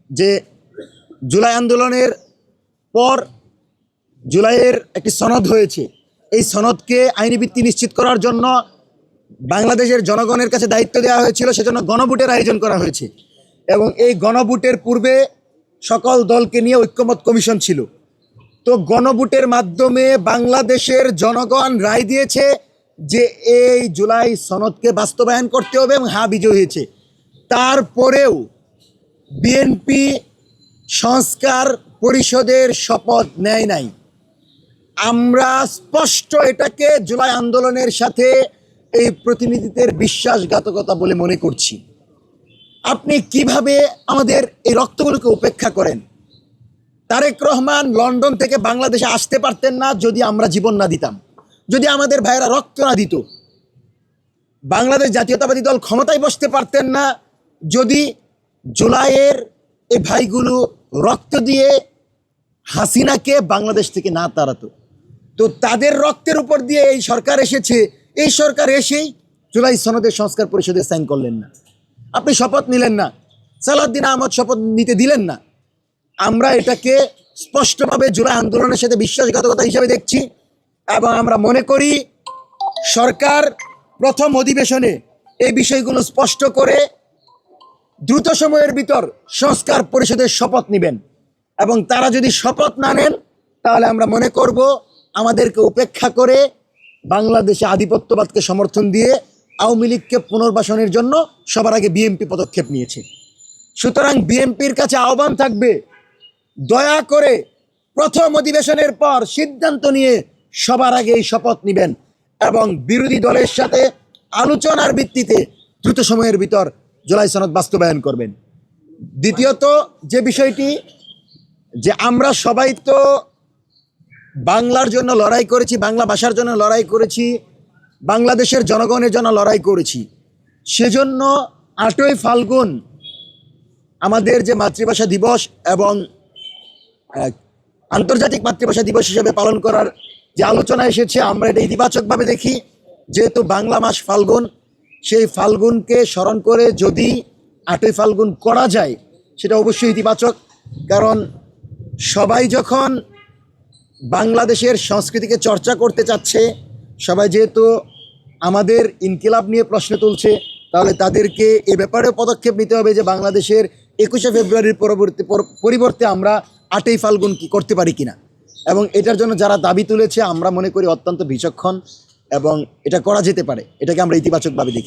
যে জুলাই আন্দোলনের পর জুলাইয়ের একটি সনদ হয়েছে। এই সনদকে আইনি ভিত্তি নিশ্চিত করার জন্য বাংলাদেশের জনগণের কাছে দায়িত্ব দেওয়া হয়েছিল, সেজন্য গণভোটের আয়োজন করা হয়েছে। এবং এই গণভোটের পূর্বে সকল দলকে নিয়ে ঐক্যমত কমিশন ছিল। তো গণভোটের মাধ্যমে বাংলাদেশের জনগণ রায় দিয়েছে যে এই জুলাই সনদকে বাস্তবায়ন করতে হবে এবং হ্যাঁ বিজয় হয়েছে। তারপরেও বিএনপি সংস্কার পরিষদের শপথ নেয় নাই। আমরা স্পষ্ট এটাকে জুলাই আন্দোলনের সাথে এই প্রতিনিধিদের বিশ্বাসঘাতকতা বলে মনে করছি। আপনি কিভাবে আমাদের এই রক্তগুলোকে উপেক্ষা করেন? তারেক রহমান লন্ডন থেকে বাংলাদেশে আসতে পারতেন না যদি আমরা জীবন না দিতাম, যদি আমাদের ভাইয়েরা রক্ত না দিত। বাংলাদেশ জাতীয়তাবাদী দল ক্ষমতায় বসতে পারতেন না যদি জুলাইয়ের এই ভাইগুলো রক্ত দিয়ে হাসিনাকে বাংলাদেশ থেকে না তাড়াতো। তো তাদের রক্তের উপর দিয়ে এই সরকার এসেছে। এই সরকার এসেই জুলাই সনদের সংস্কার পরিষদে সাইন করলেন না। আপনি শপথ নিলেন না, সালাউদ্দিন আহমদ শপথ নিতে দিলেন না। আমরা এটাকে স্পষ্টভাবে জুলাই আন্দোলনের সাথে বিশ্বাসঘাতকতা হিসেবে দেখছি এবং আমরা মনে করি সরকার প্রথম অধিবেশনে এই বিষয়গুলো স্পষ্ট করে দ্রুত সময়ের ভিতর সংস্কার পরিষদের শপথ নেবেন। এবং তারা যদি শপথ না নেন তাহলে আমরা মনে করব আমাদেরকে উপেক্ষা করে বাংলাদেশে আধিপত্যবাদকে সমর্থন দিয়ে আওয়ামী লীগকে পুনর্বাসনের জন্য সবার আগে বিএনপি পদক্ষেপ নিয়েছে। সুতরাং বিএনপির কাছে আহ্বান থাকবে, দয়া করে প্রথম অধিবেশনের পর সিদ্ধান্ত নিয়ে সবার আগে এই শপথ নেবেন এবং বিরোধী দলের সাথে আলোচনার ভিত্তিতে দ্রুত সময়ের ভিতর জুলাই সনদ বাস্তবায়ন করবেন। দ্বিতীয়ত যে বিষয়টি, যে আমরা সবাই তো বাংলার জন্য লড়াই করেছি, বাংলা ভাষার জন্য লড়াই করেছি, বাংলাদেশের জনগণের জন্য লড়াই করেছি। সেজন্য 8ই ফাল্গুন আমাদের যে মাতৃভাষা দিবস এবং আন্তর্জাতিক মাতৃভাষা দিবস হিসেবে পালন করার যে আলোচনা এসেছে, আমরা এটা ইতিবাচকভাবে দেখি। যেহেতু বাংলা মাস ফাল্গুন, সেই ফাল্গুনকে স্মরণ করে যদি 8ই ফাল্গুন করা যায় সেটা অবশ্যই ইতিবাচক। কারণ সবাই যখন বাংলাদেশের সংস্কৃতিকে চর্চা করতে চাচ্ছে, সবাই যেহেতু আমাদের ইনকিলাব নিয়ে প্রশ্ন তুলছে, তাহলে তাদেরকে এ ব্যাপারে পদক্ষেপ নিতে হবে যে বাংলাদেশের 21শে ফেব্রুয়ারির পরিবর্তে আমরা 8ই ফাল্গুন কি করতে পারি কিনা। এবং এটার জন্য যারা দাবি তুলেছে আমরা মনে করি অত্যন্ত বিচক্ষণ এবং এটা করা যেতে পারে। এটাকে আমরা ইতিবাচকভাবে দেখি।